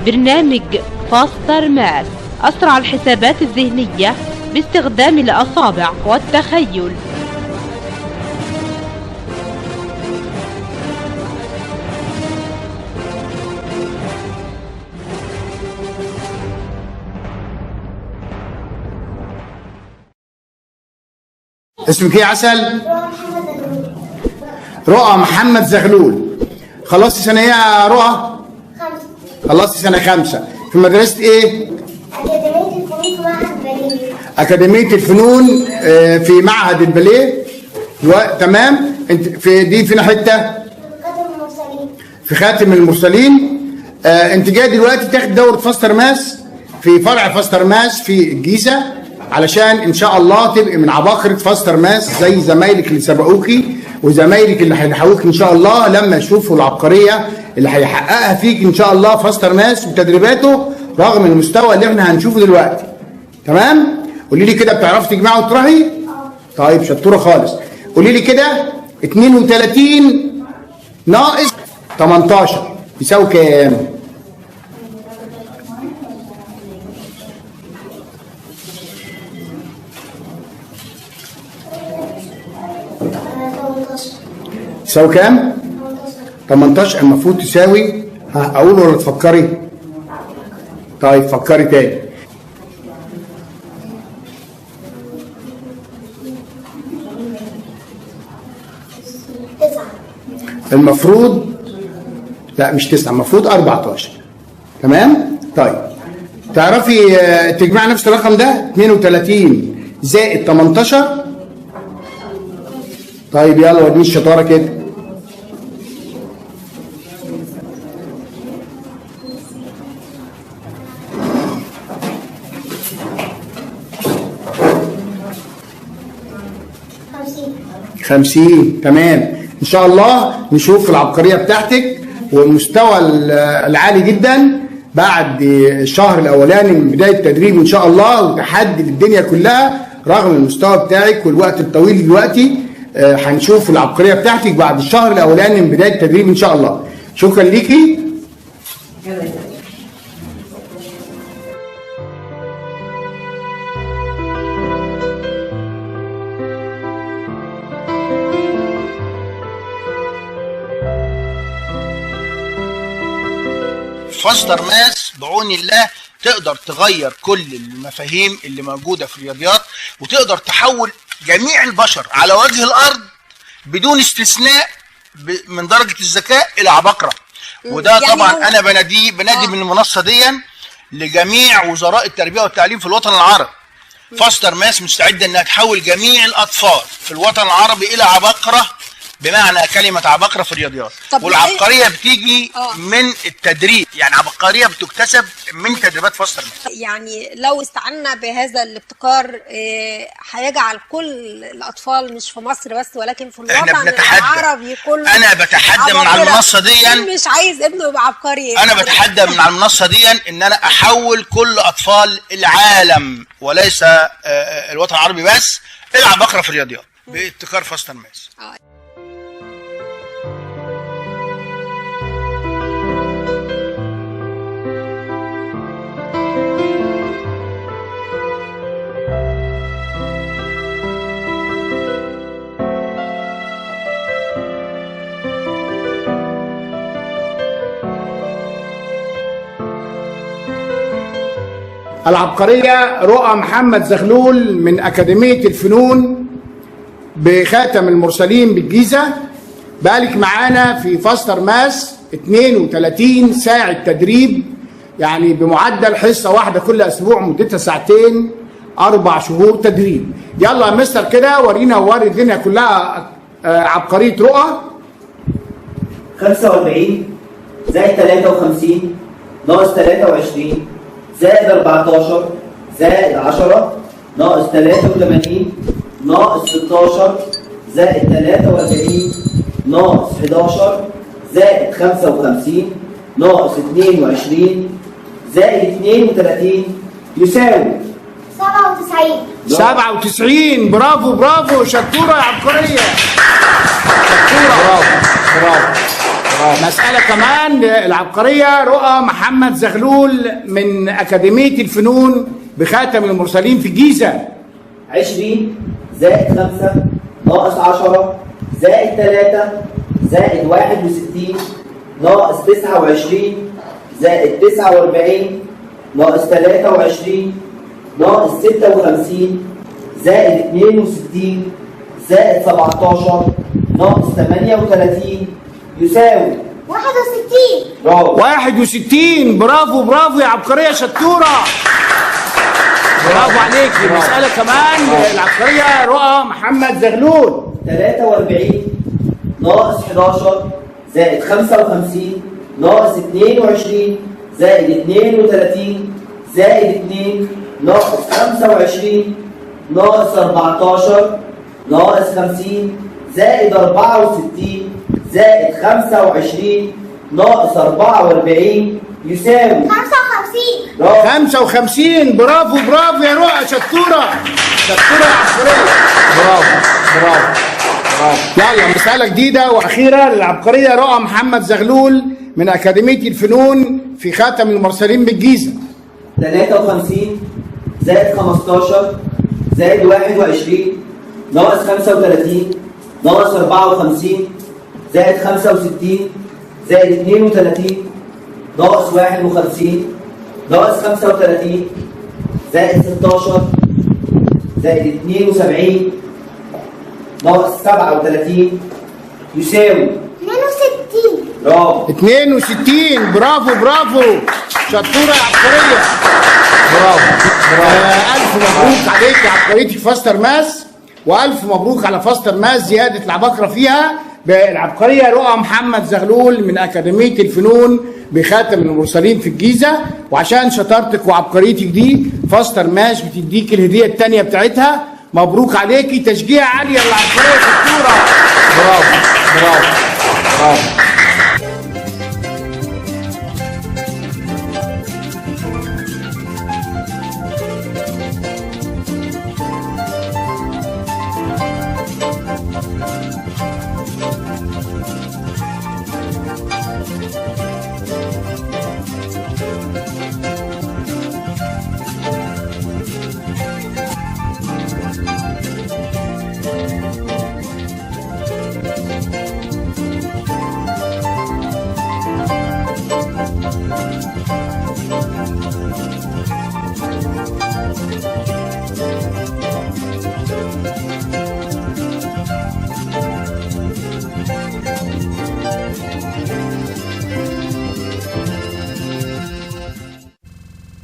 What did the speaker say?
برنامج فاستر ماث، أسرع الحسابات الذهنية باستخدام الأصابع والتخيل. اسمك ايه يا عسل؟ رؤى محمد زغلول. خلصتي سنة ايه يا رؤى؟ 5. خلصتي سنة 5 في مدرسة ايه؟ أكاديمية الفنون في معهد الباليه. تمام. انت في دي فين حتة؟ خاتم المرسلين. في خاتم المرسلين. انت جاي دلوقتي تاخد دورة فاستر ماس في فرع فاستر ماس في الجيزة، علشان ان شاء الله تبقي من عباقرة فاستر ماس زي زمايلك اللي سبقوكي وزمايلك اللي هيلحقوك ان شاء الله لما يشوفوا العبقرية اللي هيحققها فيك ان شاء الله فاستر ماس وتدريباته رغم المستوى اللي احنا هنشوفه دلوقتي. تمام؟ قولي لي كده، بتعرفي تجمعي وتطرحي؟ طيب شطورة خالص. قولي لي كده 32 ناقص 18 يساوي كام؟ تساوي كام؟ 18 المفروض تساوي. اقول ولا تفكري؟ طيب فكري تاني. المفروض لا مش 9، المفروض 14. تمام؟ طيب تعرفي تجمع نفس الرقم ده 32 زائد 18. طيب يلا وريني الشطاره كده. خمسين. تمام. ان شاء الله نشوف العبقريه بتاعتك والمستوى العالي جدا بعد الشهر الاولاني من بدايه التدريب ان شاء الله وتحدي للدنيا كلها رغم المستوى بتاعك والوقت الطويل دلوقتي. هنشوف العبقريه بتاعتك بعد الشهر الاولاني من بدايه التدريب ان شاء الله. شكرا ليكي. فاستر ماس بعون الله تقدر تغير كل المفاهيم اللي موجودة في الرياضيات وتقدر تحول جميع البشر على وجه الأرض بدون استثناء من درجة الذكاء إلى عباقرة. وده يعني طبعا أنا بنادي من المنصة دي لجميع وزراء التربية والتعليم في الوطن العربي. فاستر ماس مستعدة أنها تحول جميع الأطفال في الوطن العربي إلى عباقرة بمعنى كلمة عباقرة في الرياضيات. والعبقرية بتيجي من التدريب، يعني عبقرية بتكتسب من تدريبات فاستر ماس. يعني لو استعنا بهذا الابتكار هيجعل كل الأطفال مش في مصر بس ولكن في الوطن العربي كله. أنا بتحدى من على المنصة دي، مش عايز ابنه يبقى عبقري. أنا بتحدى من على المنصة دي إن أنا أحول كل أطفال العالم وليس الوطن العربي بس إلى عباقرة في الرياضيات بابتكار فاستر ماس. العبقرية رؤى محمد زغلول من أكاديمية الفنون بخاتم المرسلين بالجيزة. بقالك معانا في فاستر ماس 32 ساعة تدريب، يعني بمعدل حصة واحدة كل أسبوع مدتها ساعتين، 4 شهور تدريب. يلا يا مستر كده ورينا ووري الدنيا كلها عبقرية رؤى. 45 زائد 53 ناقص 23 زائد 14 زائد 10 ناقص 83 ناقص 16 زائد 43 ناقص 11 زائد 55 ناقص 22 زائد 32 يساوي 97. 97. برافو برافو، شطورة يا عبقرية. شطورة. برافو برافو مسألة كمان العبقرية رؤى محمد زغلول من أكاديمية الفنون بخاتم المرسلين في الجيزة. 20 زائد 5 ناقص 10 زائد 3 زائد 61 ناقص 29 زائد 49 ناقص 23 ناقص 56 زائد 62 زائد 17 ناقص 38 يساوي 61. برافو. 61. برافو برافو يا عبقرية شطورة. برافو عليكي. مسألة كمان العبقرية رؤى محمد زغلول. 43 ناقص 11 زائد 55 ناقص 22 زائد 32 زائد 2 ناقص 25 ناقص 14 ناقص 50 زائد 64 زائد 25 ناقص 44 يساوي 55. برافو. 55. برافو برافو يا رؤى شطورة. شطورة يا عبقرية. برافو برافو. يلا مسألة جديدة وأخيرة للعبقرية رؤى محمد زغلول من أكاديمية الفنون في خاتم المرسلين بالجيزة. 53 زائد 15 زائد 21 ناقص 35 ناقص 54 زائد 65 زائد 32 ناقص 51 ناقص 35 زائد 16 زائد 72 ناقص 37 يساوي 62. برافو. 62. برافو برافو. شطورة يا عبقرية. برافو. ألف مبروك عليك يا عبقريتي في فاستر ماس، وألف مبروك على فاستر ماس زيادة العباقرة فيها بالعبقرية رؤى محمد زغلول من أكاديمية الفنون بخاتم المرسلين في الجيزة. وعشان شطارتك وعبقريتك دي فاستر ماس بتديك الهدية التانية بتاعتها. مبروك عليكي. تشجيع عالية للعبقرية شطورة. برافو برافو برافو.